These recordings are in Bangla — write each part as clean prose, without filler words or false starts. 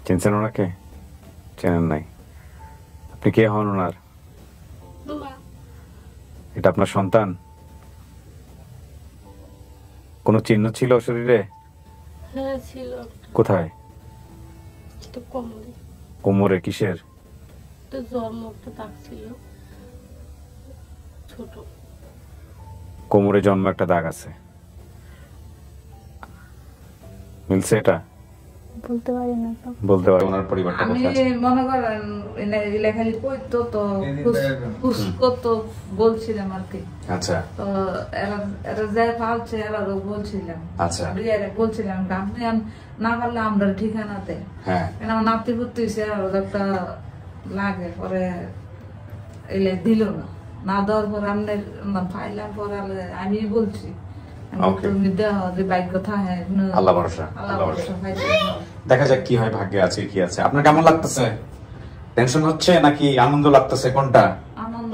চিনছেন ওনাকে? চেনেন নাই? আপনি কে হন ওনার? এটা আপনার সন্তান? কোনো চিহ্ন ছিল শরীরে? হ্যাঁ ছিল। কোথায়? কোমরে। কোমরে কিসের? জন্ম একটা দাগ ছিল ছোট। কোমরে জন্ম একটা দাগ আছে, মিলছে? এটা বলতে পারি না তো। বলতে পারি। ওনার পরিবারটা আমি কোথায় আছে? মনে করেন লেখালি কইতো তো করতো বলছিলাম আর কি। আচ্ছা তো এরা যাই পালছে এরাও বলছিলাম। আচ্ছা। বলছিলাম আপনি না পারলে আমরা ঠিকানাতে। হ্যাঁ। আমার নাতি পুত্তি একটা লাগে পরে এলে দিল না, না দেওয়ার পর আপনার ফাইলাম পরে আমি বলছি তুমি দেহ যে বাইক কথা হ্যাঁ আল্লাহ ভরসা, আল্লাহ ভরসা। দেখা যাক কি হয়, ভাগ্যে আছে কি আছে। আপনার কেমন লাগতেছে? টেনশন হচ্ছে নাকি আনন্দ লাগতেছে? কোনটা? আনন্দ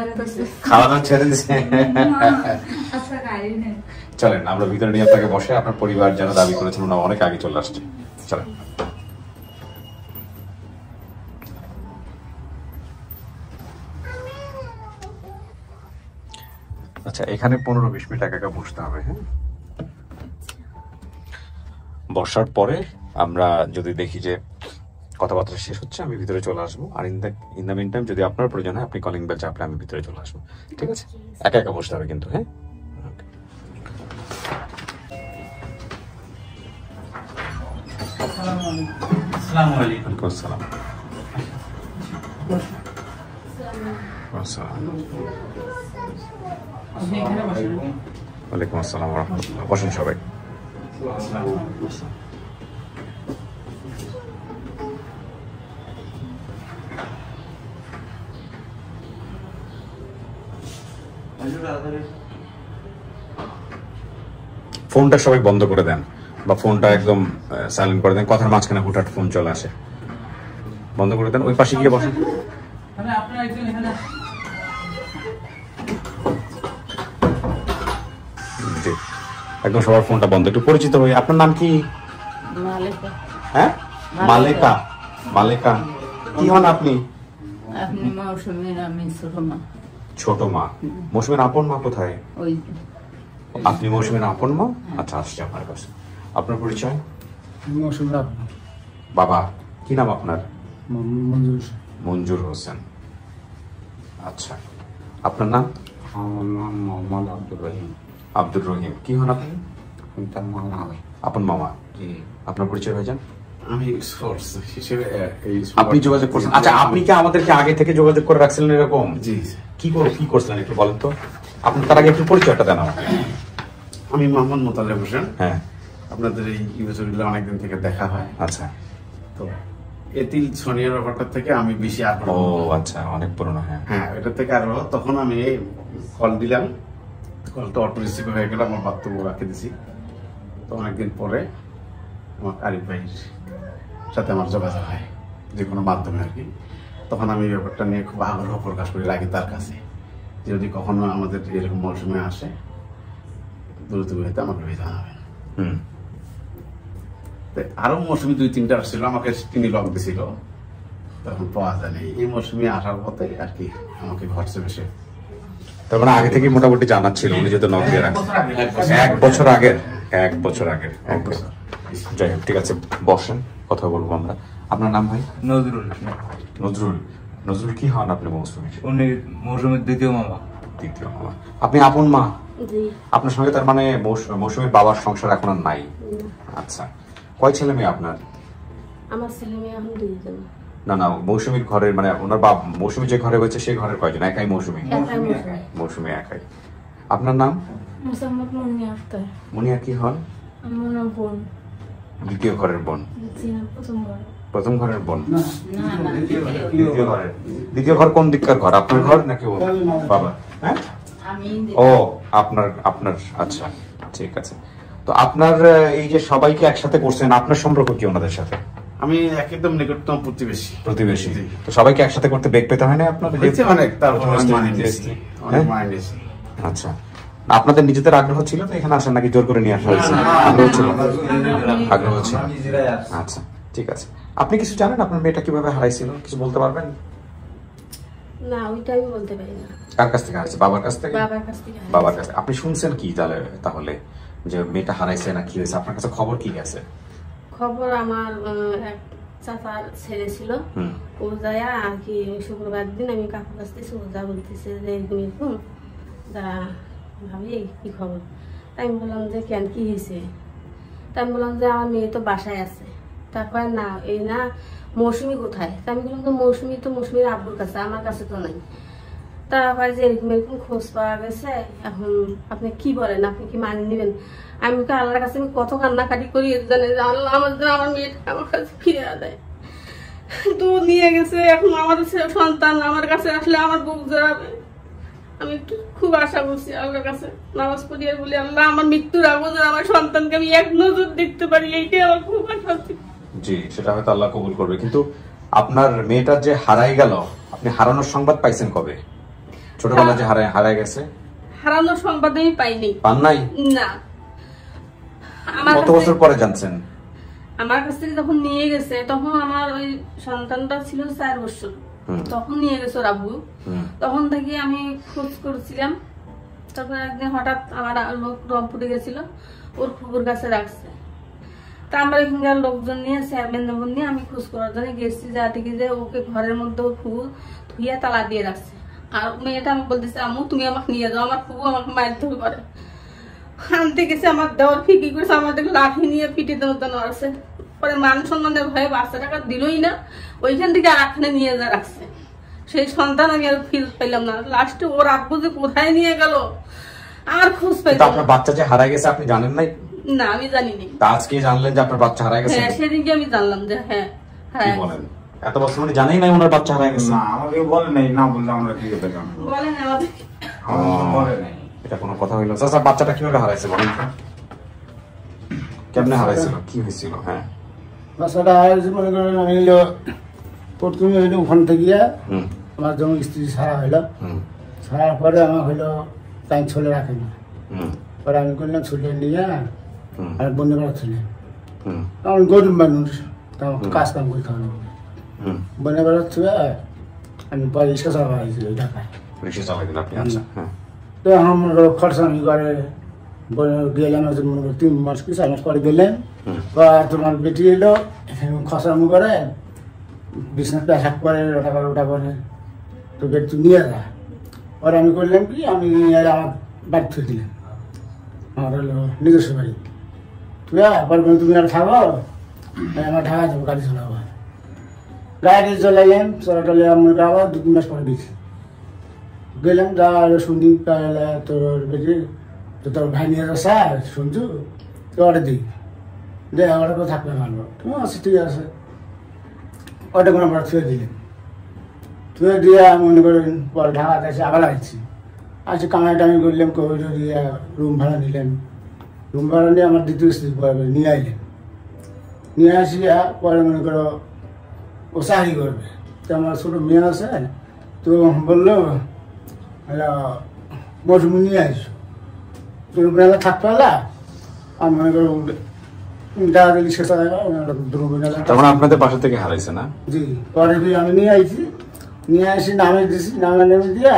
লাগতেছে। খাওয়া দাওয়া ছেড়ে দিছে? আচ্ছা খাইনি। চলেন আমরা ভিতরে নিয়ে আপনাকে বসে, আপনার পরিবার যেন দাবি করেছেন ওরা অনেক আগে চলে আসছে। চলেন। আচ্ছা, এখানে 15-20 মিনিট একা বসতে হবে। হ্যাঁ, বসার পরে আমরা যদি দেখি যে কথাবার্তা শেষ হচ্ছে, আমি ভিতরে চলে আসবো। আর ইন দ্য মিন টাইম যদি আপনার প্রয়োজন হয় আপনি কলিং বেল চাপলে আমি ভিতরে চলে আসবো। ঠিক আছে? একা একা বসতে হবে কিন্তু। হ্যাঁ, আসসালামু আলাইকুম। আসসালাম। ওয়ালাইকুম আসসালাম ওয়া রাহমাতুল্লাহ। বসেন সবাই। ফোনটা সবাই বন্ধ করে দেন বা ফোনটা একদম সাইলেন্ট করে দেন। কথার মাঝখানে হুটহাট ফোন চলে আসে, বন্ধ করে দেন। ওই পাশে গিয়ে বসেন। জি, একদম সবার ফোনটা বন্ধ। একটু পরিচিত হই। আপনার নাম কি? মালেকা। হ্যাঁ, মালেকা। মালেকা কি হন আপনি? আপনি মৌসুমীর, আমি ছোট মা। ছোট মা। মৌসুমীর আপন মা কোথায়? ওই আপনি মৌসুমীর আপন মা? আচ্ছা, আসছি আপনার কাছে। আপনার পরিচয়? বাবা কি নাম আপনার? মঞ্জুর হোসেন। আচ্ছা, আপনার নাম? আমার নাম মোহাম্মদ আব্দুর রহিম। আব্দুর রহিম। কি হন আপনি? তার মামা হয়। আপন মামা। আপনার পরিচয় ভাইজান? আমি সোর্স হিসেবে আপনি যোগাযোগ করছেন? আচ্ছা, আপনি কি আমাদেরকে আগে থেকে যোগাযোগ করে রাখছিলেন এরকম? জি। কি করছিলেন একটু বলেন তো। আপনি তার আগে একটু পরিচয়টা দেন আমাকে। আমি মোহাম্মদ মোতালেব হোসেন। হ্যাঁ। আপনাদের এই ইউটিউবে অনেকদিন থেকে দেখা হয়। আচ্ছা। তো এতিল সোনিয়ার ব্যাপারটা থেকে আমি বেশি আগ্রহ। ও আচ্ছা, অনেক পুরনো। হ্যাঁ হ্যাঁ, এটা থেকে আগ্রহ। তখন আমি কল দিলাম, কলটা অটো রিসিভ হয়ে গেল, আমার বক্তব্য রাখে দিছি। তো অনেকদিন পরে আমার আরিফ ভাইয়ের সাথে আমার যোগাযোগ হয় যে কোনো মাধ্যমে আর কি। তখন আমি এই ব্যাপারটা নিয়ে খুব আগ্রহ প্রকাশ করি রাখি তার কাছে, যদি কখনো আমাদের এরকম মৌসুমে আসে দ্রুত হইতে আমাকে জানাবেন। আরো মৌসুমি 2-3টা আসছিল, আমাকে তিনি লক দিছিল, তখন পাওয়া যায়নি। এই মৌসুমে আসার পথে আর কি আমাকে হোয়াটসঅ্যাপে সে, তার মানে আগে থেকে মোটামুটি জানা ছিল উনি যেহেতু নক দিয়ে রাখছেন। 1 বছর আগের। 1 বছর আগের। যাই হোক, ঠিক আছে, বসেন, কথা বলবো আমরা। আপনার নাম ভাই? নজরুল। নজরুল। নজরুল কি হন আপনি মৌসুমীর? উনি মৌসুমীর দ্বিতীয় মামা। দ্বিতীয় মামা। আপনি আপন মা? জি। আপনার সঙ্গে তার মানে মৌসুমীর বাবার সংসার এখন আর নাই? আচ্ছা, কয় ছেলে মেয়ে আপনার? আমার ছেলে মেয়ে এখন 2জন। না না, মৌসুমীর ঘরের মানে ওনার বাবা, মৌসুমী যে ঘরে হয়েছে সেই ঘরের কয়জন? একাই মৌসুমী? মৌসুমী একাই। আপনার নাম? মোসাম্মদ মুনিয়া আক্তার। মুনিয়া কি হন? আমার নাম বোন। দ্বিতীয় ঘরের বোন? প্রথম ঘরের বোন? দ্বিতীয় ঘর কোন দিককার ঘর? আপনার ঘর নাকি বাবা? হ্যাঁ, ও আপনার। আচ্ছা, ঠিক আছে। তো আপনার এই যে সবাইকে একসাথে করছেন, আপনার সম্পর্ক কি ওনাদের সাথে? আমি একদম নিকটতম প্রতিবেশী। তো সবাইকে একসাথে করতে বেগ পেতে হয় না আপনার? অনেক, তারপর আচ্ছা, আপনাদের নিজেদের আগ্রহ ছিল তো এখানে আসেন নাকি জোর করে নিয়ে আসা হয়েছে? আগ্রহ ছিল। আচ্ছা, ঠিক আছে, আপনি কিছু জানেন আপনার মেয়েটা কিভাবে হারাইছিল, কিছু বলতে পারবেন? না, ওইটা আমি বলতে পারি না। কার কাছ থেকে হারাইছে? বাবার কাছ থেকে? বাবার কাছ থেকে হারাইছে। বাবার কাছে। আপনি শুনছেন কি তাহলে যে মেয়েটা হারাইছে না কি হয়েছে, আপনার কাছে খবর কি গেছে? খবর আমার এক চাচার ছেলে ছিল, ও যায় আর কি শুক্রবার দিন আমি কাকুর কাছ থেকে সোজা বলতেছে যে এরকম এরকম, তা ভাবি কি খবর। তাই আমি বললাম যে কেন কি হয়েছে, তাই আমি বললাম যে আমার মেয়ে তো বাসায় আছে। তা কয় না এই না মৌসুমি কোথায়, তা আমি বললাম তো মৌসুমির আব্বুর কাছে, আমার কাছে তো নাই। তা কয় যে এরকম এরকম খোঁজ পাওয়া গেছে, এখন আপনি কি বলেন, আপনি কি মানিয়ে নেবেন? আমি তো আল্লাহর কাছে আমি কত কান্নাকাটি করি জানে যে আল্লাহ আমার জন্য আমার মেয়েটা আমার কাছে ফিরে দেয়। তো নিয়ে গেছে, এখন আমার সন্তান আমার কাছে আসলে আমার বুক জড়াবে। আমি একটু খুব আশা করছি আল্লাহর কাছে, নামাজ পড়ি আর বলি আল্লাহ আমার মৃত্যুর আগে যেন আমার সন্তানকে আমি এক নজর দেখতে পারি, এইটাই আমার খুব আশা ছিল। জি, সেটা হয়তো আল্লাহ কবুল করবে, কিন্তু আপনার মেয়েটা যে হারাই গেল, আপনি হারানোর সংবাদ পাইছেন কবে? ছোটবেলা যে হারাই গেছে, হারানোর সংবাদ আমি পাইনি। পান নাই? না। কত বছর পরে জানছেন? আমার কাছ থেকে যখন নিয়ে গেছে তখন আমার ওই সন্তানটা ছিল 4 বছর, তখন নিয়ে গেছে আব্বু। তখন থেকে আমি খোঁজ করছিলাম। তারপর একদিন হঠাৎ আমার লোক রংপুরে গেছিল, ওর ফুপুর কাছে রাখছে। তা আমরা এখানকার লোকজন নিয়ে চেয়ারম্যান নিয়ে আমি খোঁজ করার জন্য গেছি, যা দেখি যে ওকে ঘরের মধ্যে ওর ফুপু ধুইয়া তালা দিয়ে রাখছে। আর মেয়েটা আমি বলতেছে আম্মু তুমি আমাকে নিয়ে যাও, আমার ফুপু আমাকে মায়ের ধরে করে আনতে গেছে। আমার দেওয়ার ফিকি করেছে, আমাদের লাঠি নিয়ে পিঠে দেওয়া আছে। পরে মান সম্মানের ভয়ে বাচ্চাটাকে দিলই না, ওইখান থেকে আর একখানে নিয়ে যা রাখছে। সেই সন্তান আমি আর ফিরত পেলাম না। লাস্টে ওর আব্বু যে কোথায় নিয়ে গেল আর খোঁজ পাইলাম। আপনার বাচ্চা যে হারাই গেছে আপনি জানেন নাই? না, আমি জানিনি। তা আজকে জানলেন যে আপনার বাচ্চা হারাই গেছে? হ্যাঁ, সেদিনকে আমি জানলাম যে হ্যাঁ কি বলেন, এত বছর মানে জানেই নাই ওনার বাচ্চা হারাই গেছে? না আমাকে বলে নাই, না বললে আমরা কি করতে জানবো? বলেন আমাদের বলে নাই। এটা কোনো কথা হইলো? চাচা বাচ্চাটা কিভাবে হারাইছে বলেন তো, কেমনে হারাইছিল, কি হয়েছিল? হ্যাঁ, বাচ্চাটা হারাইছে মনে করেন আমি প্রথমে হইলো ওখান থেকে আমার যখন স্ত্রী ছাড়া হইলো, ছাড়ার পরে আমার হইলো তাই ছোলে রাখে না। পরে আমি করলাম ছোলে নিয়ে আর বন্যে বেড়া ছিলেন, আমার গরিব মানুষ, কাজ কাম করে খাওয়ানো বন্যে বেড়া ছুঁয়ে আমি পরে রিক্সা চালা হয়েছিল ঢাকায়। রিক্সা চালাই দিন আপনি? আচ্ছা, হ্যাঁ। তো আমার খরচা আমি করে গেলাম, মনে করি 3 মাস কি 4 মাস পরে গেলেন, তোমার বেটি এলো খসামু করে বিছনা পেশাক করে ওটা করে, তো বেটি নিয়ে যা। পরে আমি করলাম কি আমি আমার বাড়ি থুয়ে দিলাম, আমার হলো নিজস্ব বাড়ি। তুই পরে তুমি আর খাবো, আমার ঢাকা যাবো গাড়ি চালাবো। গাড়ি চলাইলাম, চলাটলে আমি আবার 2-3 মাস পরে দিয়েছি গেলাম। যা শুনছি তোর বেটি তো তোর ভাই নিয়ে আসা শুনছু, তো অর্ডার দিই দে, ওটা কেউ থাকবে ভালো। তুমি আছে ঠিক আছে, ওটা কোনো আমরা ছুঁয়ে দিলেন। ছুঁয়ে দিয়ে আমি মনে করেন পরে ঢাকাতে এসে আবার আসছি। কামাই টামি করলাম, কোভিড দিয়ে রুম ভাড়া নিলেন। রুম ভাড়া নিয়ে আমার দ্বিতীয় স্ত্রী নিয়ে আইলেন। নিয়ে আসি পরে মনে করো ও চাকরি করবে। তো আমার ছোটো মেয়ে আছে, তো বললো মৌসুমি নিয়ে আসো, তুমি বেলা থাকতে পারলা। আমি মনে করো আপনাদের বাসা থেকে হারাইছে না? জি। পরে আমি নিয়ে আইছি, নিয়ে আসি নামে দিছি, নামে দিয়া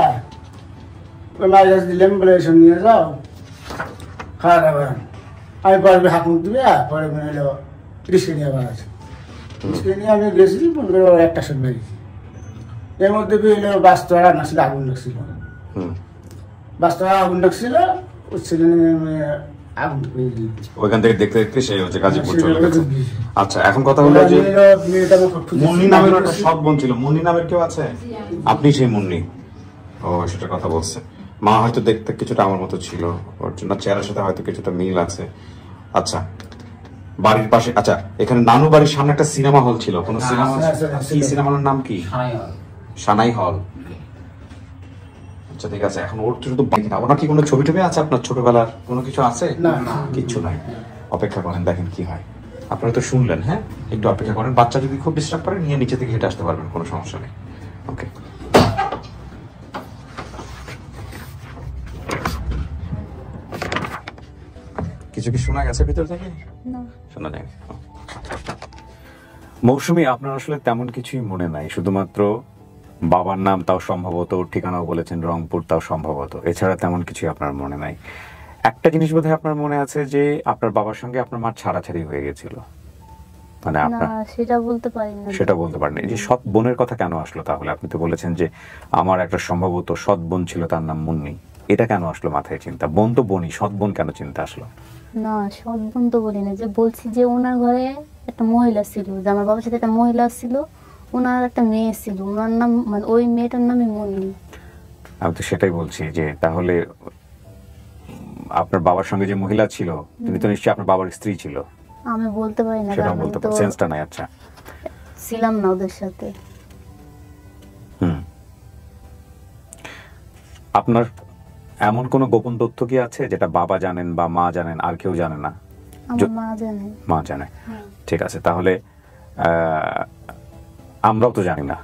ওই মাছ গাছ দিলাম, বলে এসব নিয়ে যাও খাওয়া দাওয়া। আমি পরে হাত মুখ দিবে, পরে মনে হলো রিক্সা নিয়ে আবার আছে। রিক্সা নিয়ে আমি গেছি মনে করো 1টার সময় বেরিয়েছি। এর মধ্যে বাস্তব রান্না ছিল, আগুন লাগছিল। বাস্তব আগুন লাগছিল, ওই ছেলে ওইখান থেকে দেখতে দেখতে সেই হচ্ছে গাজীপুর চলে গেছে। আচ্ছা, এখন কথা হলো যে মুন্নি নামের একটা সৎ বোন ছিল, মুন্নি নামের কেউ আছে? আপনি সেই মুন্নি? ও, সেটা কথা বলছে। মা হয়তো দেখতে কিছুটা আমার মতো ছিল, ওর জন্য চেহারার সাথে হয়তো কিছুটা মিল আছে। আচ্ছা, বাড়ির পাশে, আচ্ছা এখানে নানু বাড়ির সামনে একটা সিনেমা হল ছিল, কোন সিনেমা? কি সিনেমার নাম কি? সানাই হল। আচ্ছা ঠিক আছে, এখন ওর শুধু ওনার কি কোনো ছবি টবি আছে আপনার ছোটবেলার, কোনো কিছু আছে? না, কিচ্ছু নাই। অপেক্ষা করেন, দেখেন কি হয়। আপনারা তো শুনলেন, হ্যাঁ, একটু অপেক্ষা করেন। বাচ্চা যদি খুব ডিস্টার্ব করে নিয়ে নিচে থেকে হেঁটে আসতে পারবেন, কোনো সমস্যা নেই। ওকে, কিছু কি শোনা গেছে ভিতর থেকে? শোনা যায়। মৌসুমী, আপনার আসলে তেমন কিছুই মনে নাই, শুধুমাত্র বাবার নাম, তাও সম্ভবত ঠিকানাও বলেছেন রংপুর, তাও সম্ভবত, এছাড়া তেমন কিছুই আপনার মনে নাই। একটা জিনিস বোধহয় আপনার মনে আছে যে আপনার বাবার সঙ্গে আপনার মা ছাড়াছাড়ি হয়ে গেছিল, মানে না আপনার সেটা বলতে পারি না। সেটা বলতে পারেন। এই যে সৎ বোনের কথা কেন আসলো তাহলে? আপনি তো বলেছেন যে আমার একটা সম্ভবত সৎ বোন ছিল, তার নাম মুন্নি, এটা কেন আসলো মাথায় চিন্তা? বোন তো বোনই, সৎ বোন কেন চিন্তা আসলো? না সৎ বোন তো বলি না, যে বলছি যে ওনার ঘরে একটা মহিলা ছিল, যে আমার বাবার সাথে একটা মহিলা ছিল, ওনার একটা মেয়ে ছিল, ওনার নাম মানে ওই মেয়েটার নামই মনি। আমি তো সেটাই বলছি যে তাহলে আপনার বাবার সঙ্গে যে মহিলা ছিল তিনি তো নিশ্চয়ই আপনার বাবার স্ত্রী ছিল। আমি বলতে পারি না, সেটা কারণ আমি বলতে তো সেন্সটা নাই। আচ্ছা, ছিলাম না ওদের সাথে। আপনার এমন কোনো গোপন তথ্য কি আছে যেটা বাবা জানেন বা মা জানেন আর কেউ জানে না? আমার মা জানে। মা জানে, ঠিক আছে। তাহলে আমরাও তো জানি না,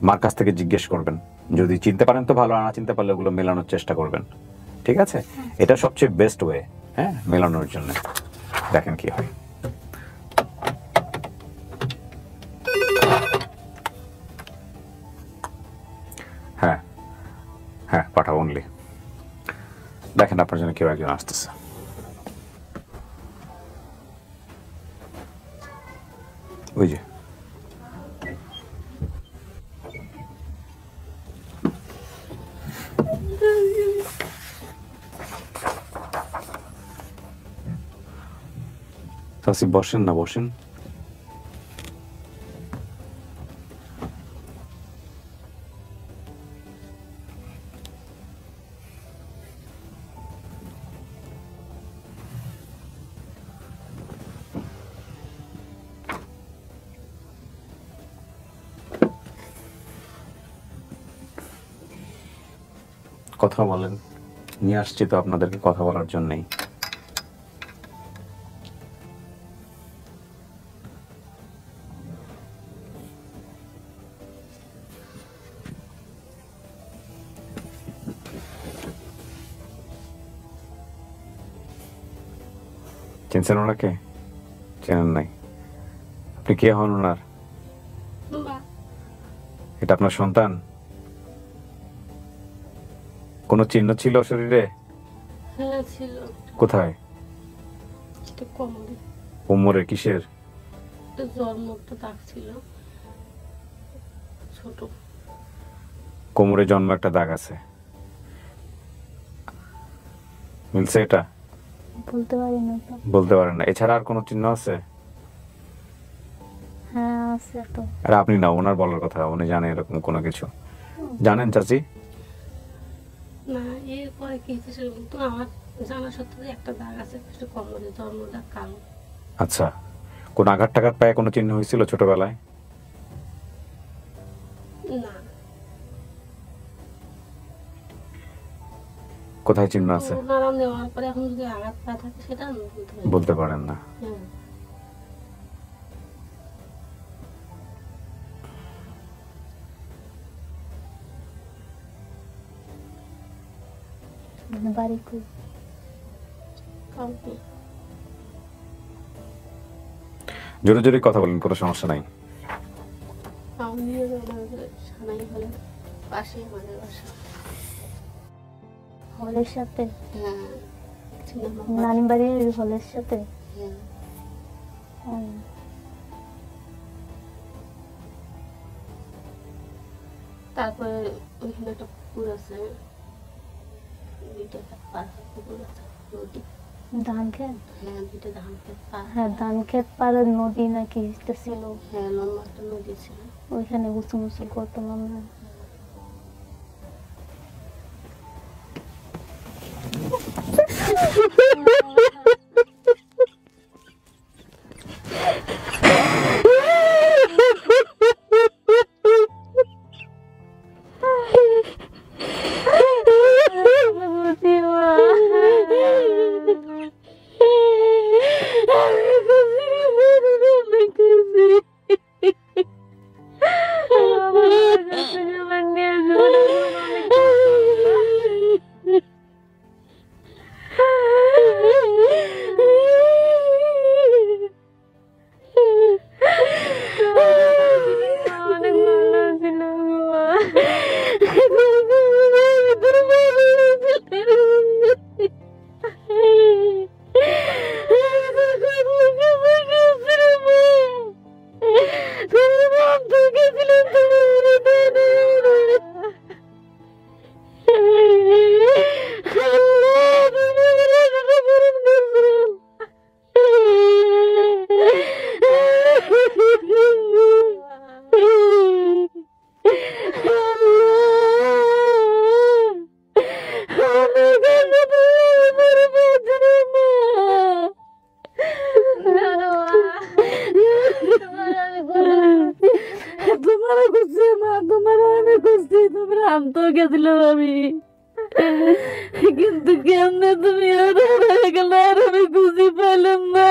মার কাছ থেকে জিজ্ঞেস করবেন, যদি চিনতে পারেন তো ভালো, আর না চিনতে পারলে ওগুলো মেলানোর চেষ্টা করবেন, ঠিক আছে? এটা সবচেয়ে বেস্ট ওয়ে, হ্যাঁ, মেলানোর জন্য। দেখেন কি হয়। হ্যাঁ হ্যাঁ, পাঠাও অনলি। দেখেন আপনার জন্য কেউ একজন আসতেছে। ওই যে চাচি, বসেন না, বসেন। কথা বলেন, নিয়ে আসছি তো আপনাদেরকে কথা বলার জন্যই। চিনছেন ওনাকে? চেনেন নাই? আপনি কে হন ওনার? মা। এটা আপনার সন্তান? কোনো চিহ্ন ছিল শরীরে? হ্যাঁ ছিল, কোথায়? একটু কোমরে, কোমরে? কিসের? একটু জন্মটা দাগ ছিল, ছোট। কোমরে জন্ম একটা দাগ আছে, মিলছে এটা? বলতে পারি না তো। বলতে পারেন না? এছাড়া আর কোনো চিহ্ন আছে? হ্যাঁ আছে তো। আর আপনি না, ওনার বলার কথা, উনি জানে এরকম কোনো কিছু? জানেন চাচি? না, এরপরে কি হচ্ছে সেটা বলতো, আমার জানা সত্ত্বেও একটা দাগ আছে, একটু কোমরে, জন্ম দাগ, কালো। আচ্ছা, কোন আঘাত টাঘাত পায়ে কোনো চিহ্ন হয়েছিল ছোটবেলায়? না। কোথায় চিহ্ন আছে? নারায়ণ নেওয়ার পরে এখন যদি আঘাত পায় থাকে সেটা আমি বলতে পারি না। বলতে পারেন না? হ্যাঁ। মানে বাড়ি কই? কাউকে জোরে জোরে কথা বলেন, কোনো সমস্যা নাই। আমি নিয়ে যাবো আমাদের সানাই হলে, পাশে আমাদের বাসা। হলের সাথে? হ্যাঁ, সিনেমা হল। নানি বাড়ির হলের সাথে? হ্যাঁ। হুম। তারপরে ওইখানে একটা পুকুর আছে, দুইটা পার পুকুর আছে, নদী। ধান খেত? হ্যাঁ, দুইটা ধান ক্ষেত পার। হ্যাঁ ধান খেত পাড়ের নদী নাকি একটা ছিল, হ্যাঁ, লম্বা একটা নদী ছিল। ওইখানে গোসল মোসল করতাম আমরা। আনতেও গেছিলাম আমি, কিন্তু কেমনে তুমি আর গেল আর আমি খুঁজে পেলাম না।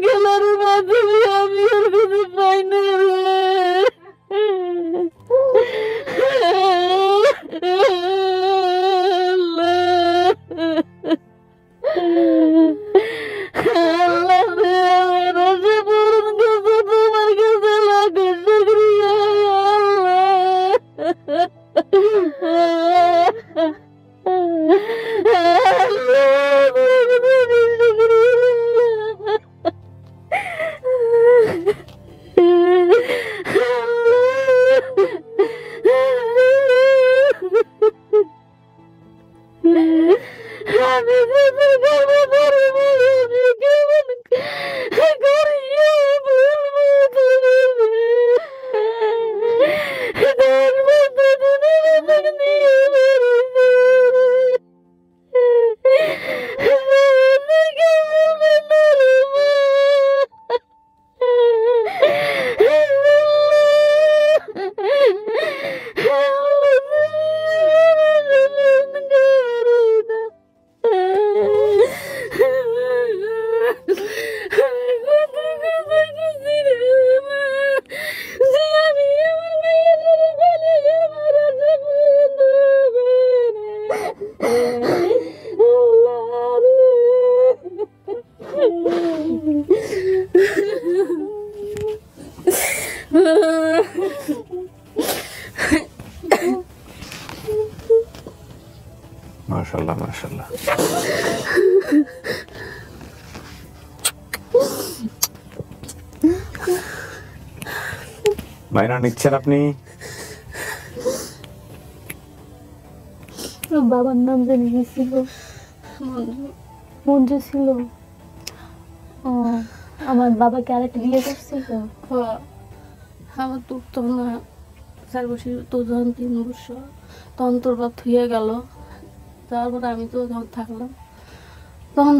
গেলার মাধ্যমে আমি আর খুঁজে পাই না মাশাআল্লাহ মাশাআল্লাহ। মাইনা নিচ্ছেন আপনি? বাবার নাম জানি কি ছিল? মঞ্জু ছিল। ও আমার বাবাকে আরেকটা বিয়ে করছিল। আমার তো তখন 4 বছর, তো যখন 3 বছর তখন তোর বাপ থুয়ে গেল। তারপরে আমি তো যখন থাকলাম তখন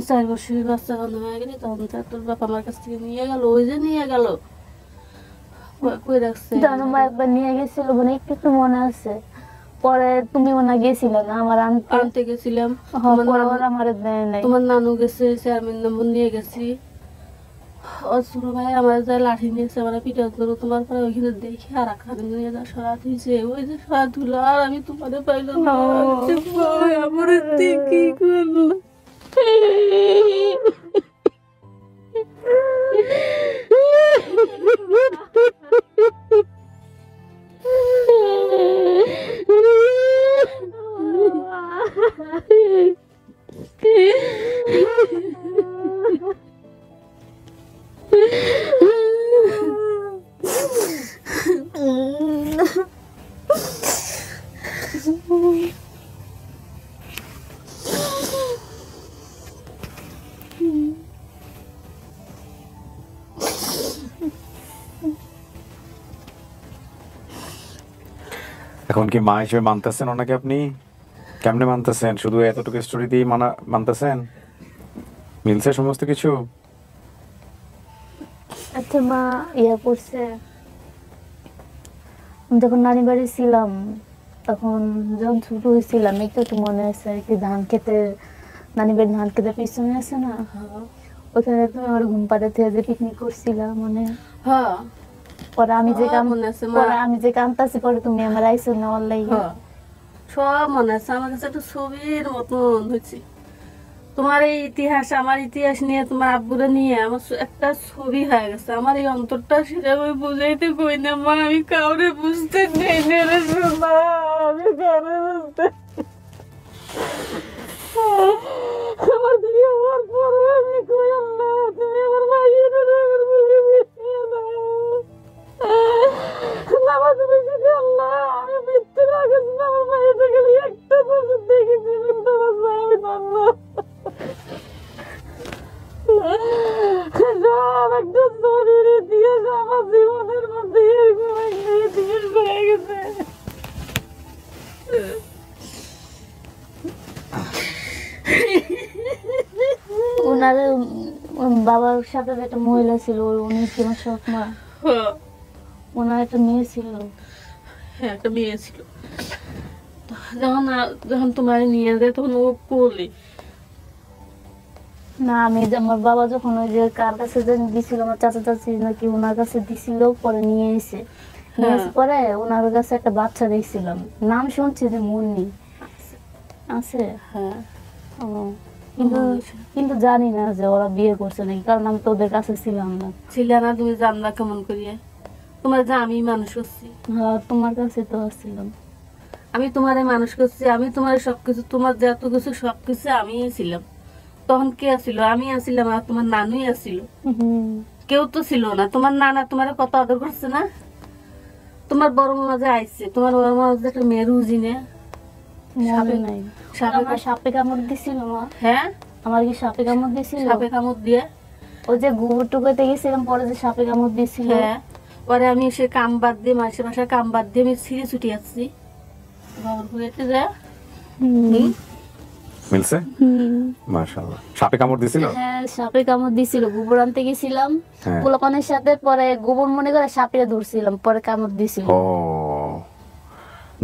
4 বছরের বাচ্চা যখন হয়ে গেলি তখন তোর বাপ আমার কাছ থেকে নিয়ে গেল। ওই যে নিয়ে গেল কই রাখছে জানো মা একবার নিয়ে গেছিল, মানে একটু মনে আছে। পরে তুমি মনে গেছিলে না আমার আনতে গেছিলাম। তোমার নানু গেছে, চেয়ারম্যান নম্বর নিয়ে গেছি। ছোট ভাই আমার যা লাঠি নিয়েছে আমার পিঠা ধরো, তোমার পরে ওইখানে দেখি আর একখানে নিয়ে যা সরা দিয়েছে। ওই যে সরা ধুলো আর আমি তোমার পাইলাম না। আমার কি করলো এখন কি মা হিসেবে মানতেছেন ওনাকে? আপনি কেমনে মানতেছেন? শুধু এতটুকু স্টোরি দিয়ে মানতেছেন? মিলছে সমস্ত কিছু? আচ্ছা মা করছে যখন নানি বাড়ি ছিলাম তখন যখন ছোট হয়েছিলাম একটু মনে আছে আর কি, ধান খেতের নানি বাড়ি ধান খেতের পিছনে আছে না, ওখানে তুমি আমার ঘুম পাড়াতে যে পিকনিক করছিলাম মনে? হ্যাঁ। পরে আমি যে কান্তাছি পরে তুমি আমার আইসো না অনলাইনে। সব মনে আছে আমার কাছে, একটা ছবির মতন হয়েছে। তোমার এই ইতিহাস, আমার ইতিহাস নিয়ে, তোমার আব্বুরা নিয়ে আমার একটা ছবি হয়ে গেছে। আমার এই অন্তরটা সেটা আমি বুঝাইতে কই না মা, আমি কাউরে বুঝতে নেই না রে মা, আমি কাউরে বুঝতে। আমার বিয়ে হওয়ার পর আমি কই আল্লাহ তুমি আমার ভাইয়ের আমার বুকে মিশিয়ে দাও। নামাজ বেশি আল্লাহ আমি মৃত্যু লাগেছি না, আমার ভাইয়ের গেলে একটা বছর দেখেছি কিন্তু আমার ভাই আমি জানলো সব একটা শরীর ইতিহাস আমার জীবনের মধ্যে এরকম একটা ইতিহাস হয়ে গেছে। ওনার বাবার সাথে একটা মহিলা ছিল, উনি ছিল সৎমা। ওনার একটা মেয়ে ছিল। হ্যাঁ, একটা মেয়ে ছিল। যখন তোমার নিয়ে যায় তখন ও কোলে। না, আমি আমার বাবা যখন ওই যে কার কাছে যেন দিছিল, আমার চাচা চাচি নাকি ওনার কাছে দিছিল, পরে নিয়ে এসে পরে ওনার কাছে একটা বাচ্চা দেখছিলাম, নাম শুনছি যে মুন্নি আছে। হ্যাঁ, ও কিন্তু কিন্তু জানি না যে ওরা বিয়ে করছে নাকি, কারণ আমি তো ওদের কাছে ছিলাম না। ছিল না, তুমি জানলা কেমন করিয়ে? তোমার যা আমি মানুষ করছি। হ্যাঁ, তোমার কাছে তো আসছিলাম। আমি তোমারে মানুষ করছি, আমি তোমার সবকিছু, তোমার যত কিছু সবকিছু আমি ছিলাম। তখন কে আসিল? আমি আসিলাম, আর তোমার নানুই আসিল। কেউ তো ছিল না। তোমার নানা তোমার কত আদর করছে না? তোমার বড় মামা যে আইছে, তোমার বড় মামা যে একটা মেয়ে রুজিনে সাপে কামড় দিছিল মা। হ্যাঁ, আমার কি সাপে কামড় দিছিল? সাপে কামড় দিয়ে ওই যে গোবর টুকাতে গেছিলাম, পরে যে সাপে কামড় দিছিল। হ্যাঁ, পরে আমি সে কাম বাদ দিয়ে, মাসে মাসে কাম বাদ দিয়ে আমি ছিঁড়ে ছুটি আসছি বাবুর ঘুরেতে যা। মিলছে? মাশাআল্লাহ। সাপে কামড় দিছিল? হ্যাঁ, সাপে কামড় দিছিল। গোবর আনতে গেছিলাম পোলাপানের সাথে, পরে গোবর মনে করে সাপে ধরছিলাম, পরে কামড় দিছিল। ও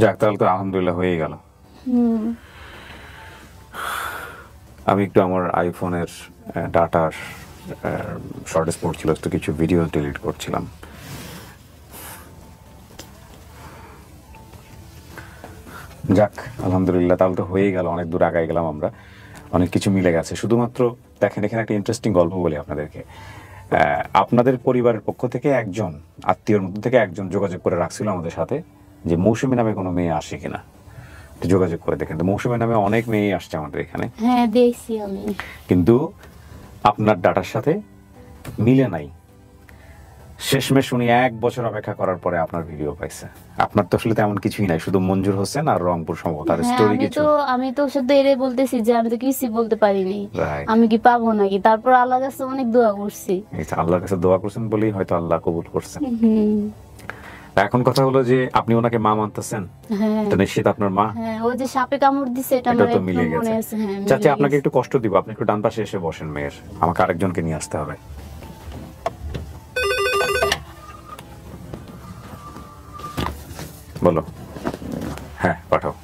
যাক, তাহলে তো আলহামদুলিল্লাহ হয়ে গেল। আমি একটু আমার আইফোনের ডাটার শর্টেজ পড়ছিল, একটু কিছু ভিডিও ডিলিট করছিলাম। যাক আলহামদুলিল্লাহ, তাহলে তো হয়ে গেল, অনেক দূর আগায় গেলাম আমরা, অনেক কিছু মিলে গেছে। শুধুমাত্র দেখেন এখানে একটা ইন্টারেস্টিং গল্প বলি আপনাদেরকে। আপনাদের পরিবারের পক্ষ থেকে একজন আত্মীয়র মধ্যে থেকে একজন যোগাযোগ করে রাখছিল আমাদের সাথে যে মৌসুমী নামে কোনো মেয়ে আসে কিনা, যোগাযোগ করে দেখেন। তো মৌসুমী নামে অনেক মেয়ে আসছে আমাদের এখানে, হ্যাঁ দেখছি আমি, কিন্তু আপনার ডাটার সাথে মিলে নাই। শেষমেশ উনি 1 বছর অপেক্ষা করার পরে আপনার ভিডিও পাইছে। আপনার তো আসলে তেমন কিছুই নাই, শুধু মঞ্জুর হোসেন আর রংপুর সম্ভবত, আর স্টোরি কিছু। আমি তো শুধু এটাই বলতেছি যে আমি তো কিছুই বলতে পারিনি, আমি কি পাবো নাকি। তারপর আল্লাহর কাছে অনেক দোয়া করছি। আল্লাহর কাছে দোয়া করছেন বলেই হয়তো আল্লাহ কবুল করছেন। এখন কথা হলো যে আপনি ওনাকে মা মানতেছেন, তো নিশ্চিত আপনার মা। হ্যাঁ, ওই যে সাপে কামড় দিছে, এটা তো মিলে গেছে। চাচা আপনাকে একটু কষ্ট দিব, আপনি একটু ডান পাশে এসে বসেন মেয়ের, আমাকে আরেকজনকে নিয়ে আসতে হবে। বলো। হ্যাঁ পাঠাও।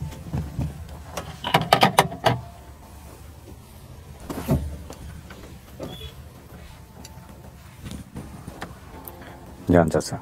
যান চাচা।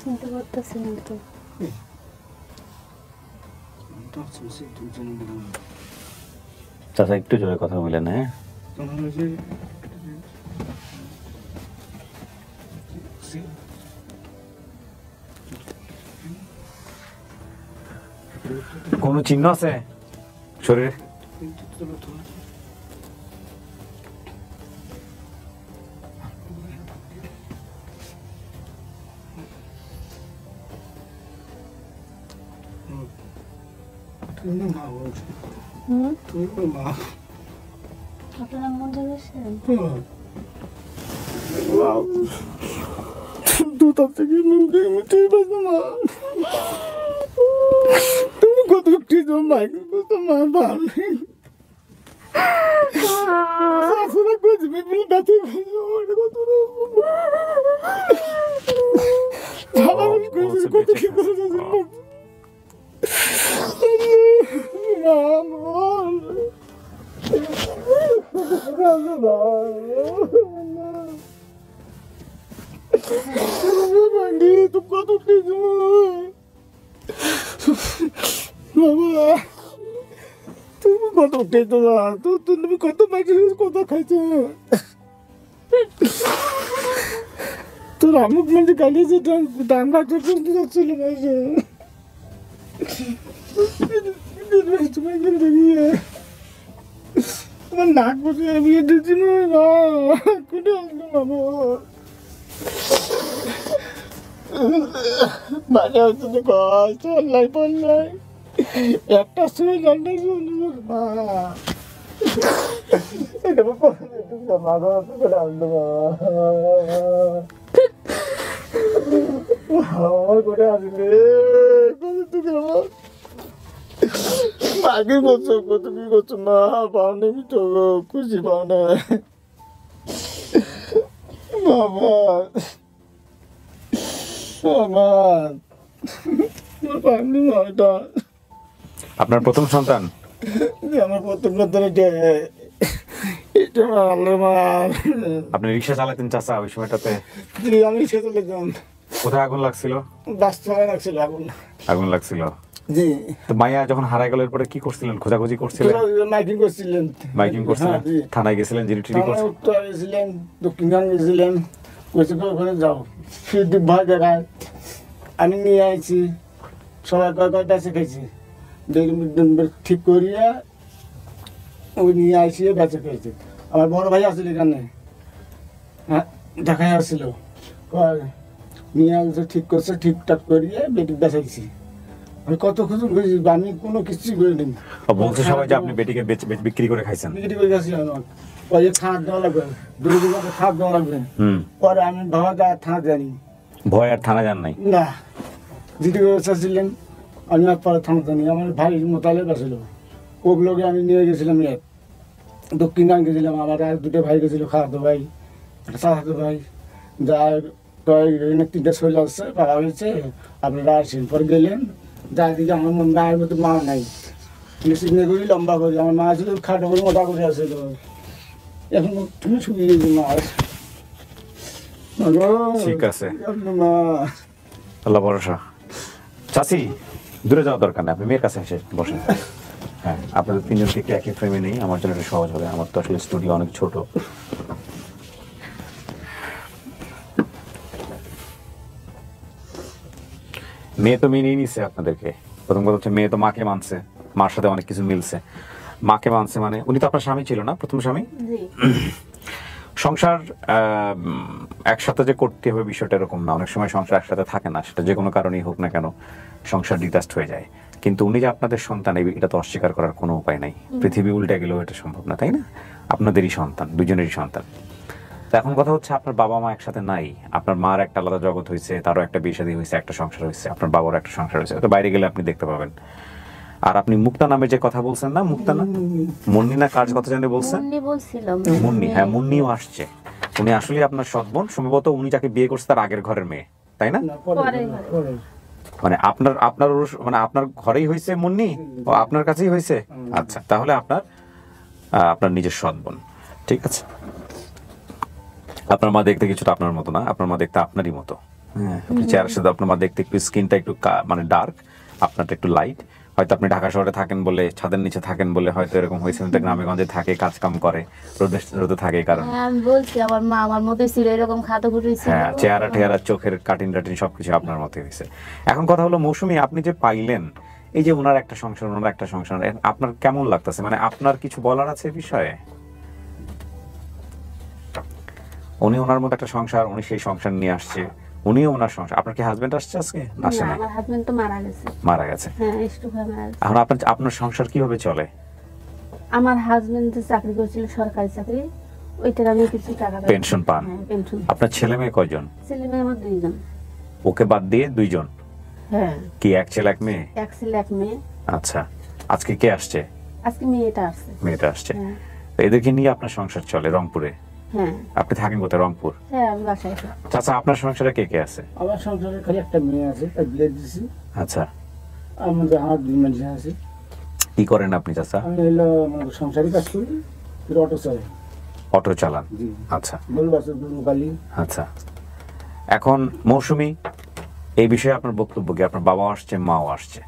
চিন্তা করতেছি না তো। চাচা একটু জোরে কথা বলেন। হ্যাঁ, কোনো চিহ্ন আছে শরীরে? আপনার মঞ্জুর হোসেন? তুমি কত মাইক মা ভালো কত কি করে তুমি কত উঠেছো তুমি কত মাইকের কথা খাইছো তোর আমুক মানে গালিয়েছে দাম রাখতে করতে যাচ্ছিল মাইকে তোমার নাক বসে বিয়ে দিচ্ছি না কোথায় আসলো বাবা বাজে হচ্ছে তো কষ্ট অন্যায় পড়লাই একটা সময় গানটা শুনি মা এটা মাথা করে আনলো আমার করে আসলে মাকে করছো তুমি করছো মা পাওনি তো খুশি পাও না বাবা আমার পাওনি মাটা আপনার প্রথম সন্তান? আমার প্রথম কথা এটা আল্লাহ মা। আপনি রিক্সা চালাতেন চাচা ওই সময়টাতে? আমি সে চলে যান। কোথায় আগুন লাগছিল? বাস্তবায় লাগছিল আগুন। আগুন লাগছিল। জি। তো মাইয়া যখন হারাই গেল এরপরে কি করছিলেন? খোঁজাখুঁজি করছিলেন? মাইকিং করছিলেন। মাইকিং করছিলেন? থানায় গেছিলেন? জিডি টিডি করছিলেন? উত্তর গেছিলেন, দক্ষিণখান গেছিলেন, ওখানে যাও ফিরদি ভয় দেখায়। আমি নিয়ে আইছি, সবাই কয়টা শিখেছি ঠিক করিয়া ওই নিয়ে আইসি বেঁচে খেয়েছি। আমার বড় ভাই আসছিল এখানে, হ্যাঁ দেখাই আসছিল, নিয়ে আসছে ঠিক করছে, ঠিকঠাক করিয়ে বেটি বেঁচাইছি। আমি কত খুশি করেছি, আমি কোনো কিছুই করিনি। বলছে সবাই যে আপনি বেটিকে বিক্রি করে খাইছেন? বিক্রি করে গেছি আমার, ওই খাঁত দেওয়া লাগবে, দুটো খাঁত দেওয়া লাগবে। পরে আমি বাবা যা থানা জানি, ভয় আর থানা যান নাই? না, দিদি ব্যবস্থা ছিলেন, আমি আর পরে থানা জানি। আমার ভাই মোতালে গেছিল, ওগুলোকে আমি নিয়ে গেছিলাম, দক্ষিণ গান গেছিলাম। আমার আর দুটো ভাই গেছিল, খাওয়াতো ভাই, একটা চাচাতো ভাই, যা এখানে 3টে শৈল আসছে, পাওয়া হয়েছে, আপনারা আসেন। পরে গেলেন, যার দিকে আমার গায়ের মতো মা নাই, সিগনে করি লম্বা করি, আমার মা ছিল খাটো করে মোটা করে আসছিল। এখন তুমি শুকিয়ে গেছি মা। ঠিক আছে, আল্লাহ ভরসা। চাচি দূরে যাওয়ার দরকার নেই, আপনি মেয়ের কাছে এসে বসেন। হ্যাঁ, আপনাদের তিনজনকে একই ফ্রেমে নেই, আমার জন্য একটু সহজ হবে। আমার তো আসলে স্টুডিও অনেক ছোট। মেয়ে তো মেনেই নিছে আপনাদেরকে। প্রথম কথা হচ্ছে মেয়ে তো মাকে মানছে, মার সাথে অনেক কিছু মিলছে। মাকে মানছে মানে উনি তো আপনার স্বামী ছিল না, প্রথম স্বামী? সংসার একসাথে যে করতে হবে বিষয়টা এরকম না। অনেক সময় সংসার একসাথে থাকে না, সেটা যে কোনো কারণেই হোক না কেন, সংসার ডিটাচড হয়ে যায়। কিন্তু উনি যে আপনাদের সন্তান, এটা তো অস্বীকার করার কোনো উপায় নাই। পৃথিবী উল্টে গেলেও এটা সম্ভব না, তাই না? আপনাদেরই সন্তান, দুজনেরই সন্তান। তো এখন কথা হচ্ছে আপনার বাবা মা একসাথে নাই, আপনার মার একটা আলাদা জগৎ হয়েছে, তারও একটা বিয়ে শাদী হয়েছে, একটা সংসার হয়েছে, আপনার বাবার একটা সংসার হয়েছে, তো বাইরে গেলে আপনি দেখতে পাবেন। আর আপনি মুক্তা নামে যে কথা বলছেন না, মুক্তা না মুন্নি না কার কথা জানি বলছেন? মুন্নি, হ্যাঁ মুন্নিও আসছে। উনি আসলে আপনার সৎ বোন, সম্ভবত উনি যাকে বিয়ে করছে তার আগের ঘরের মেয়ে, তাই না? মানে আপনার মানে আপনার ঘরেই হয়েছে মুন্নি, ও আপনার কাছেই হয়েছে। আচ্ছা, তাহলে আপনার নিজের সৎ বোন, ঠিক আছে। আপনার মা দেখতে কিছুটা আপনার মতো না, আপনার মা দেখতে আপনারই মতো। হ্যাঁ, চেহারার সাথে আপনার মা দেখতে একটু স্কিনটা একটু মানে ডার্ক, আপনারটা একটু লাইট। হয়তো আপনি ঢাকা শহরে থাকেন বলে, ছাদের নিচে থাকেন বলে হয়তো এরকম হয়েছে। গ্রামে গঞ্জে থাকে, কাজ কাম করে, রোদে থাকে। কারণ আমি বলছি আমার মা আমার মতোই ছিল, এরকম খাটোখুটো ছিল। হ্যাঁ, চেহারা টেহারা, চোখের কাটিং টাটিং সবকিছু আপনার মতোই হয়েছে। এখন কথা হলো মৌসুমী, আপনি যে পাইলেন, এই যে ওনার একটা সংসার, ওনার একটা সংসার, আপনার কেমন লাগতেছে? মানে আপনার কিছু বলার আছে বিষয়ে? উনি ওনার মতো একটা সংসার, উনি সেই সংসার নিয়ে আসছে, উনিও ওনার সংসার। আপনার কি হাজবেন্ড আসছে আজকে? আসে না, আমার হাজবেন্ড তো মারা গেছে। মারা গেছে। হ্যাঁ, স্ট্রোক হয়ে মারা গেছে। এখন আপনার সংসার কিভাবে চলে? আমার হাজবেন্ড যে চাকরি করছিল, সরকারি চাকরি, ওইটার আমি কিছু টাকা পেনশন পান? পেনশন। আপনার ছেলে মেয়ে কয়জন? ছেলে মেয়ে আমার 2জন। ওকে বাদ দিয়ে 2জন? হ্যাঁ। কি এক ছেলে এক মেয়ে? এক ছেলে এক মেয়ে। আচ্ছা, আজকে কে আসছে? আজকে মেয়েটা আসছে। মেয়েটা আসছে। তো এদেরকে নিয়ে আপনার সংসার চলে রংপুরে? হ্যাঁ। আপনি থাকেন কোথায়? রংপুর? হ্যাঁ, আমি বাসায়। চাচা, আপনার সংসারে কে কে আছে? আমার সংসারে খালি একটা মেয়ে আছে, তাই বিয়ে দিছি। আচ্ছা, আমাদের আমার 2 মানুষ আছে। কি করেন আপনি চাচা? আমি হলো সংসারী কাজ করি, অটো চালাই। অটো চালান? আচ্ছা, আচ্ছা। এখন মৌসুমী, এই বিষয়ে আপনার বক্তব্য কি? আপনার বাবা আসছে, মাও আসছে,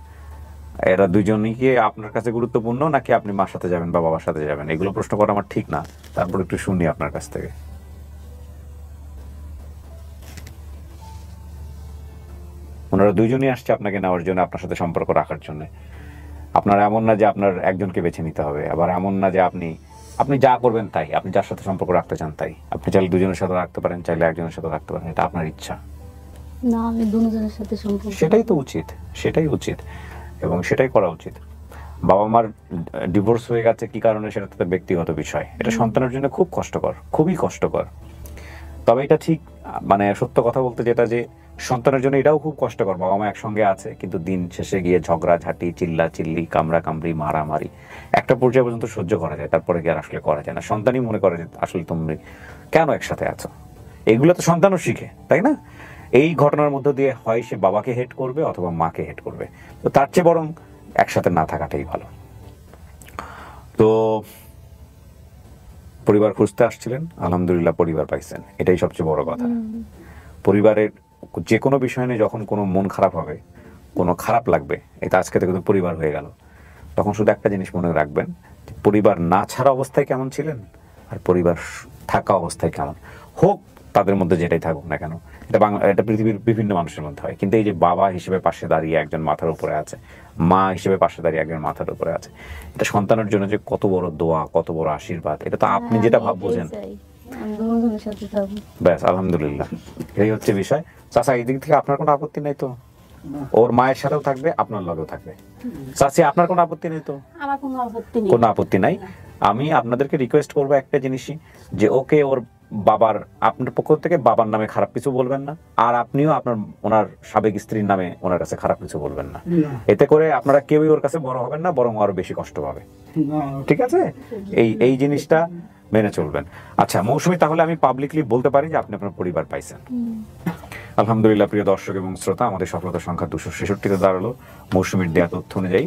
এরা দুজনই কি আপনার কাছে গুরুত্বপূর্ণ, নাকি আপনি মার সাথে যাবেন বা বাবার সাথে যাবেন? এগুলো প্রশ্ন করা আমার ঠিক না, তারপর একটু শুনি আপনার কাছ থেকে। ওনারা দুইজনই আসছে আপনাকে নেওয়ার জন্য, আপনার সাথে সম্পর্ক রাখার জন্য। আপনার এমন না যে আপনার একজনকে বেছে নিতে হবে, আবার এমন না যে আপনি যা করবেন তাই, আপনি যার সাথে সম্পর্ক রাখতে চান তাই। আপনি চাইলে দুজনের সাথে রাখতে পারেন, চাইলে একজনের সাথে রাখতে পারেন, এটা আপনার ইচ্ছা। না, আমি দুজনের সাথে সম্পর্ক। সেটাই তো উচিত, সেটাই উচিত। এবং সেটাই করা উচিত। বাবা মার ডিভোর্স হয়ে গেছে কি কারণে সেটা তাদের ব্যক্তিগত বিষয়, এটা সন্তানের জন্য খুব কষ্টকর, খুবই কষ্টকর। তবে এটা ঠিক মানে সত্য কথা বলতে যেটা যে সন্তানের জন্য এটাও খুব কষ্টকর, বাবা মা একসঙ্গে আছে কিন্তু দিন শেষে গিয়ে ঝগড়া ঝাঁটি, চিল্লা চিল্লি, কামড়া কামড়ি, মারামারি একটা পর্যায়ে পর্যন্ত সহ্য করা যায়, তারপরে কি আর আসলে করা যায় না। সন্তানই মনে করে যে আসলে তুমি কেন একসাথে আছো, এগুলো তো সন্তানও শিখে, তাই না? এই ঘটনার মধ্য দিয়ে হয় সে বাবাকে হেট করবে অথবা মাকে হেট করবে। তো তার চেয়ে বরং একসাথে না থাকাটাই ভালো। তো পরিবার খুঁজতে আসছিলেন, আলহামদুলিল্লাহ পরিবার পাইছেন, এটাই সবচেয়ে বড় কথা। পরিবারের যে কোনো বিষয় নিয়ে যখন কোনো মন খারাপ হবে, কোনো খারাপ লাগবে, এটা আজকে থেকে তো পরিবার হয়ে গেল, তখন শুধু একটা জিনিস মনে রাখবেন, পরিবার না ছাড়া অবস্থায় কেমন ছিলেন আর পরিবার থাকা অবস্থায় কেমন হোক, তাদের মধ্যে যেটাই থাকুক না কেন, এটা পৃথিবীর বিভিন্ন মানুষের মধ্যে হয়। কিন্তু এই যে বাবা হিসেবে পাশে দাঁড়িয়ে একজন মাথার উপরে আছে, মা হিসেবে পাশে দাঁড়িয়ে একজন মাথার উপরে আছে, এটা সন্তানের জন্য যে কত বড় দোয়া, কত বড় আশীর্বাদ, এটা তো আপনি যেটা বোঝেন। ব্যাস আলহামদুলিল্লাহ, এই হচ্ছে বিষয়। চাচা এই দিক থেকে আপনার কোনো আপত্তি নেই তো? ওর মায়ের সাথেও থাকবে, আপনার লগেও থাকবে। চাচি আপনার কোনো আপত্তি নেই তো? আমার কোনো আপত্তি নাই। আমি আপনাদেরকে রিকোয়েস্ট করবো একটা জিনিসই, যে ওকে ওর বাবার, আপনার পক্ষ থেকে বাবার নামে খারাপ কিছু বলবেন না, আর আপনিও আপনার ওনার সাবেক স্ত্রীর নামে ওনার কাছে খারাপ কিছু বলবেন না। এতে করে আপনারা কেউই ওর কাছে বড় হবেন না, বরং আরো বেশি কষ্ট পাবে। ঠিক আছে? এই জিনিসটা মেনে চলবেন। আচ্ছা মৌসুমী, তাহলে আমি পাবলিকলি বলতে পারি যে আপনি আপনার পরিবার পাইছেন। আলহামদুলিল্লাহ। প্রিয় দর্শক এবং শ্রোতা, আমাদের সফলতার সংখ্যা 266-তে দাঁড়ালো। মৌসুমীর দেয়া তথ্য অনুযায়ী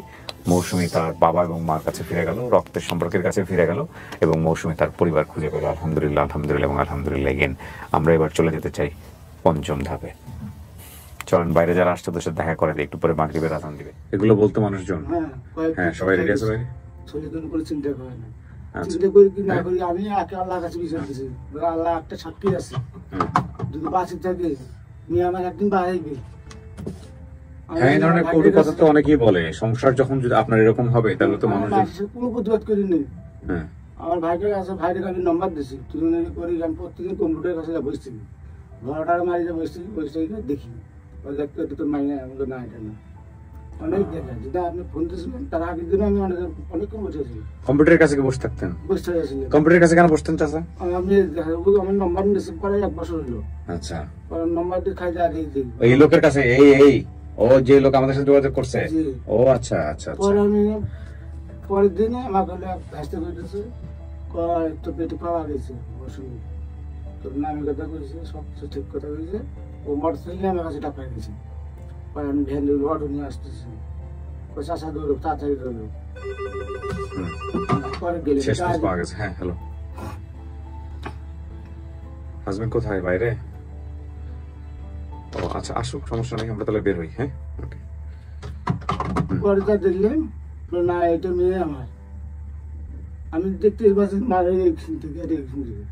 মৌসুমী তার বাবা এবং মার কাছে ফিরে গেল, রক্তের সম্পর্কের কাছে ফিরে গেল, এবং মৌসুমী তার পরিবার খুঁজে পেল। আলহামদুলিল্লাহ, আলহামদুলিল্লাহ এবং আলহামদুলিল্লাহ এগেন। আমরা এবার চলে যেতে চাই পঞ্চম ধাপে। চলেন, বাইরে যারা আসছে ওদের সাথে দেখা করে দিই, একটু পরে মাগরিবের আজান দিবে। এগুলো বলতো মানুষজন? হ্যাঁ, সবাই রেডি আছে? ভাই চিন্তা করে না, চিন্তা করি কি না করি, আমি একে আল্লাহর কাছে বিচার দিছি। আল্লাহ একটা সাক্ষী আছে, যদি বাঁচি থাকে নিয়ে আমার একদিন বাড়াইবে। হ্যাঁ, এই ধরনের কটু কথা তো অনেকেই বলে। সংসার যখন যদি আপনার এরকম হবে, তাহলে তো মানুষ কোনো প্রতিবাদ করিনি। হ্যাঁ, আমার ভাইকে আছে, ভাইকে আমি নম্বর দিছি, তুই করি। আমি প্রত্যেকদিন কম্পিউটারের কাছে বসছি, ঘরটার মারিয়ে বসছি, বসে দেখি দেখতে তো মাইনে। আমি না, এটা না, অনেক দেখা। যেটা আপনি ফোন দিয়েছিলেন তার আগের দিন আমি অনেকক্ষণ বসেছি। কম্পিউটারের কাছে বসে থাকতেন? বসে গেছিলেন। কম্পিউটারের কাছে কেন বসতেন চাচা? আমি আমার নম্বর রিসিভ করে 1 বছর হলো। আচ্ছা, নম্বর দিয়ে খাই যা দিই এই লোকের কাছে। এই ও যে লোক আমাদের সাথে যোগাযোগ করছে? ও আচ্ছা আচ্ছা। পরে আমি পরের দিনে আমাকে হাসতে করতেছে, তো পেটে পাওয়া গেছে অসুবিধা, তোর নামে কথা কইছে, সব কিছু ঠিক কথা কইছে। ও মোটরসাইকেল আমার কাছে টাকা গেছে। পরে আমি ভ্যান অটো নিয়ে আসতেছি, চাষা দৌড়ো, তাড়াতাড়ি দৌড়ো। পরে গেলে পাওয়া গেছে। হ্যাঁ, হ্যালো, হাজবেন্ড কোথায়? বাইরে? ও আচ্ছা, আসুক, সমস্যা নেই, আমরা তাহলে বের হই। হ্যাঁ, ওকে। পরে যা দেখলেন না, এটা মেয়ে আমার। আমি দেখতে পাচ্ছি মারে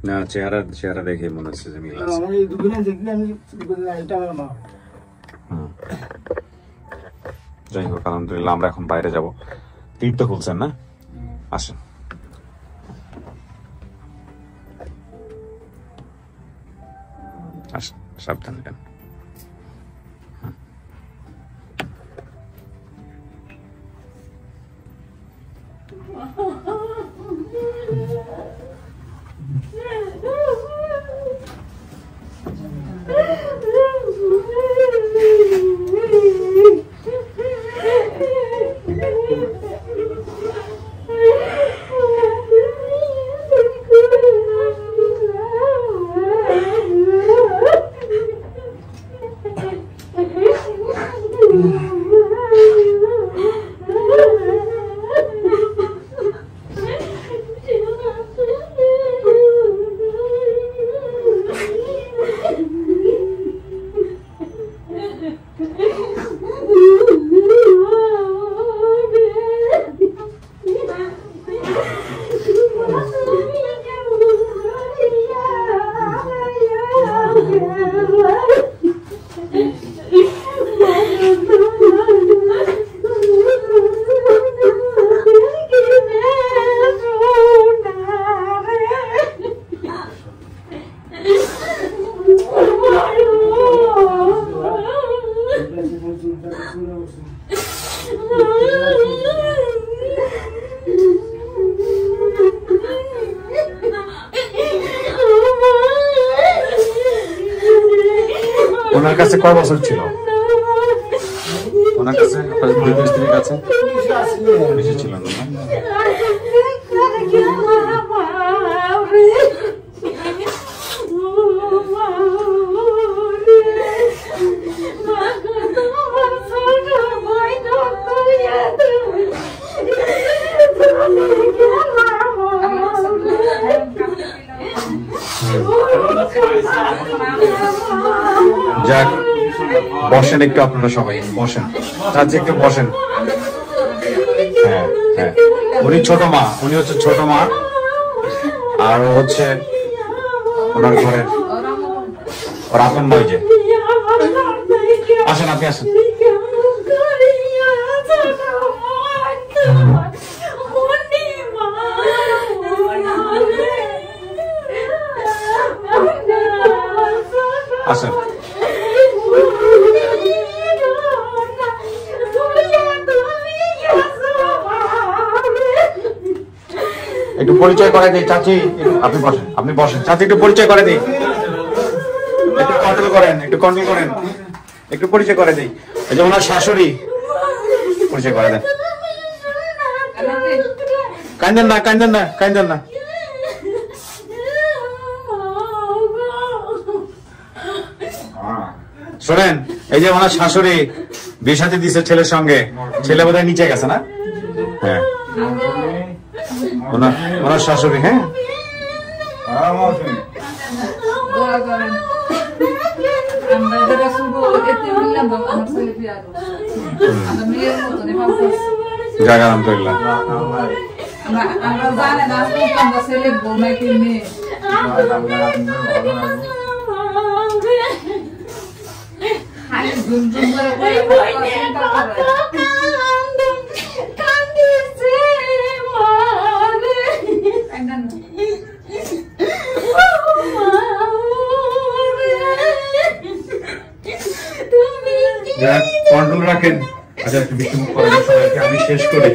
না, চেহারা দেখে মনে হচ্ছে যে মিল আছে। আমার এই দুদিনে দেখলে আমি এটা আমার মা। যাই হোক, আলহামদুলিল্লাহ, আমরা এখন বাইরে যাব। তীর তো খুলছেন না? আসেন। আসেন, সাবধানে যান। ওনার কাছে কয় বছর ছিল? ওনার কাছে আপনার দ্বিতীয় স্ত্রীর কাছে বেশি ছিল না? যাক, বসেন একটু, আপনারা সবাই বসেন, চাচি একটু বসেন। হ্যাঁ হ্যাঁ, উনি ছোট মা, উনি হচ্ছে ছোট মা, আর হচ্ছে ওনার ঘরের ওর আপন নয়। যে আসেন, আপনি আসেন। আসেন, একটু পরিচয় করে দিই চাচি। আপনি বসেন, আপনি বসেন চাচি, একটু পরিচয় করে দিই, একটু কন্ট্রোল করেন, একটু কন্ট্রোল করেন, একটু পরিচয় করে দিই। এই যে ওনার শাশুড়ি, পরিচয় করে দেন। কান্দেন না, কান্দেন না, কান্দেন না। শোনেন, এই যে ওনার শাশুড়ি বিয়ে সাথে দিচ্ছে ছেলের সঙ্গে, ছেলে বোধহয় নিচে গেছে না? হ্যাঁ, ওনার শাশুড়ি। হ্যাঁ, যাক আলহামদুলিল্লাহ। কন্ট্রোল রাখেন। আচ্ছা, একটু বেশি মুখ করেন সবাইকে, আমি শেষ করি।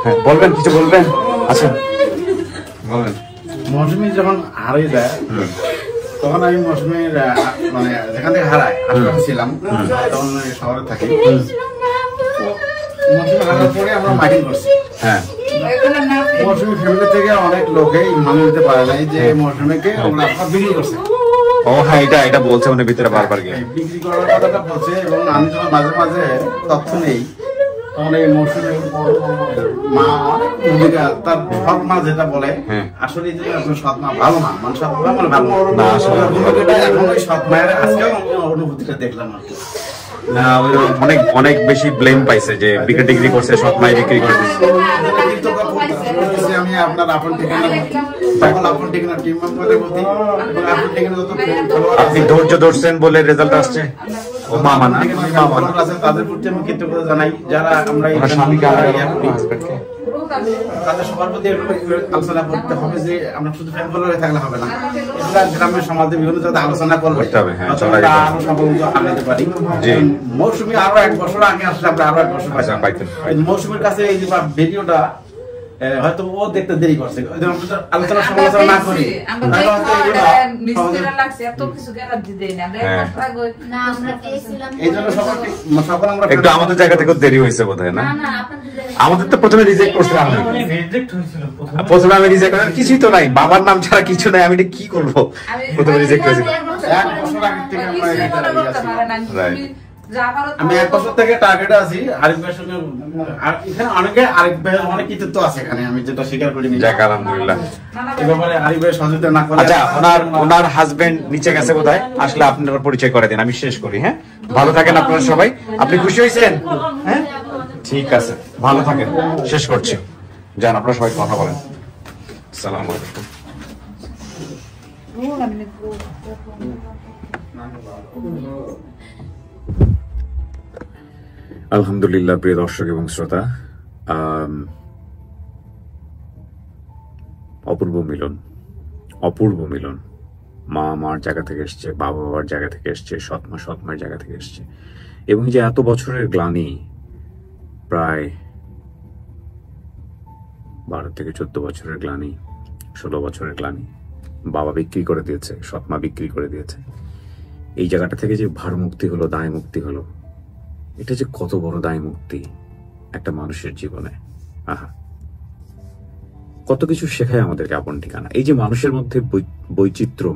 হ্যাঁ, বলবেন, কিছু বলবেন? আচ্ছা বলেন। মৌসুমী যখন হারিয়ে দেয় তখন আমি মৌসুমীর মানে যেখান থেকে হারায় আশেপাশে ছিলাম, তখন শহরে থাকি। মৌসুমী হারার পরে আমরা মাইকিং করছি। হ্যাঁ, মৌসুমী ফ্যামিলি থেকে অনেক লোকেই মানে নিতে পারে নাই যে মৌসুমীকে ওরা বিক্রি করছে। ও হ্যাঁ, এটা বলছে উনি ভিতরে বারবার গিয়ে বিক্রি করার কথাটা বলছে। এবং আমি যখন মাঝে মাঝে তথ্য নেই, তখন এই মৌসুমী মা অনেক ভূমিকা, তার সৎ মা যেটা বলে আসলে যে সৎ মা ভালো মা, মানে সৎ মা মানে ভালো না, আসলে ভূমিকাটা এখন ওই সৎ মায়ের আজকেও অনুভূতিটা দেখলাম আর কি। না, অনেক অনেক বেশি ব্লেম পাইছে যে বিক্রি টিক্রি করছে, সৎ মাই বিক্রি করে দিচ্ছে। আমি আপনার আপন ঠিকানা সকল আপন ঠিকানা টিম মেম্বারের প্রতি এবং আপন ঠিকানা যত আপনি ধৈর্য ধরছেন বলে রেজাল্ট আসছে। ও মামা না, মামা আছে, তাদের প্রতি আমি কৃতজ্ঞতা জানাই। যারা আমরা এই স্বামীকে তাদের সবার প্রতি আলোচনা করতে হবে যে আমরা শুধু ফ্যান ফলোয়ারে থাকলে হবে না, এটা গ্রামের সমাজে বিভিন্ন জায়গায় আলোচনা করতে হবে। হ্যাঁ, আরো সফল আনতে পারি। মৌসুমী আরো 1 বছর আগে আসলে আমরা আরো 1 বছর পাইতাম। মৌসুমীর কাছে এই যে ভিডিওটা হয়তো ও দেখতে দেরি করছে, আলোচনা সমালোচনা না করি একটু আমাদের জায়গা থেকে দেরি হয়েছে বোধহয় না? আমাদের তো প্রথমে রিজেক্ট করছিলাম, প্রথমে আমি রিজেক্ট করি, কিছুই তো নাই, বাবার নাম ছাড়া কিছু নাই, আমি এটা কি করবো? প্রথমে রিজেক্ট হয়েছিল। আমি 1 বছর থেকে টার্গেটে আছি আরিফ ভাইয়ের সঙ্গে। এখানে অনেকে আরিফ ভাইয়ের অনেক কৃতিত্ব আছে এখানে, আমি যেটা স্বীকার করি। যাক আলহামদুলিল্লাহ। এই ব্যাপারে আরিফ ভাই সহযোগিতা না করে। আচ্ছা, ওনার হাজবেন্ড নিচে গেছে বোধহয়, আসলে আপনার পরিচয় করে দিন, আমি শেষ করি। হ্যাঁ, ভালো থাকেন আপনারা সবাই। আপনি খুশি হয়েছেন? হ্যাঁ, ঠিক আছে, ভালো থাকেন, শেষ করছি। যান, আপনারা সবাই কথা বলেন। আসসালামু আলাইকুম। আলহামদুলিল্লাহ, প্রিয় দর্শক এবং শ্রোতা, অপূর্ব মিলন, অপূর্ব মিলন। মা মার জায়গা থেকে এসছে, বাবা বাবার জায়গা থেকে এসছে, সৎ মায়ের জায়গা থেকে এসছে, এবং যে এত বছরের গ্লানি, প্রায় 12 থেকে 14 বছরের গ্লানি, 16 বছরের গ্লানি, বাবা বিক্রি করে দিয়েছে, সৎমা বিক্রি করে দিয়েছে। এই জায়গাটা থেকে যে ভার মুক্তি হলো, দায় মুক্তি হলো, এটা যে কত বড় দায় মুক্তি একটা মানুষের জীবনে। আহা, কত কিছু শেখায় আমাদেরকে আপন ঠিকানা। এই যে মানুষের মধ্যে বৈচিত্র্য,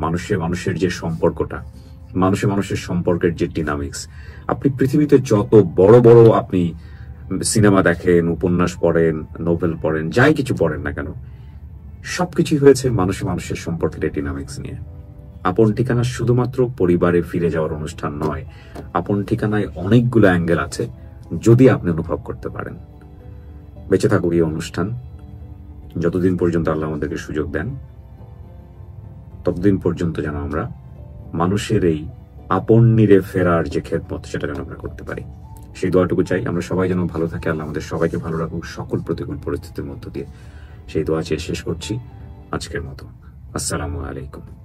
মানুষের যে সম্পর্কটা, মানুষের সম্পর্কের যে ডিনামিক্স, আপনি পৃথিবীতে যত বড় বড় আপনি সিনেমা দেখেন, উপন্যাস পড়েন, নোবেল পড়েন, যাই কিছু পড়েন না কেন, সবকিছুই হয়েছে মানুষের সম্পর্কের ডিনামিক্স নিয়ে। আপন ঠিকানা শুধুমাত্র পরিবারে ফিরে যাওয়ার অনুষ্ঠান নয়, আপন ঠিকানায় অনেকগুলো অ্যাঙ্গেল আছে যদি আপনি অনুভব করতে পারেন। বেঁচে থাকুক এই অনুষ্ঠান, যতদিন পর্যন্ত আল্লাহ আমাদেরকে সুযোগ দেন, ততদিন পর্যন্ত যেন আমরা মানুষের এই আপন নিরে ফেরার যে খেদমত, সেটা যেন আমরা করতে পারি। সেই দোয়াটুকু চাই, আমরা সবাই যেন ভালো থাকি, আল্লাহ আমাদের সবাইকে ভালো রাখুক সকল প্রতিকূল পরিস্থিতির মধ্য দিয়ে। সেই দোয়া চেয়ে শেষ করছি আজকের মতো। আসসালামু আলাইকুম।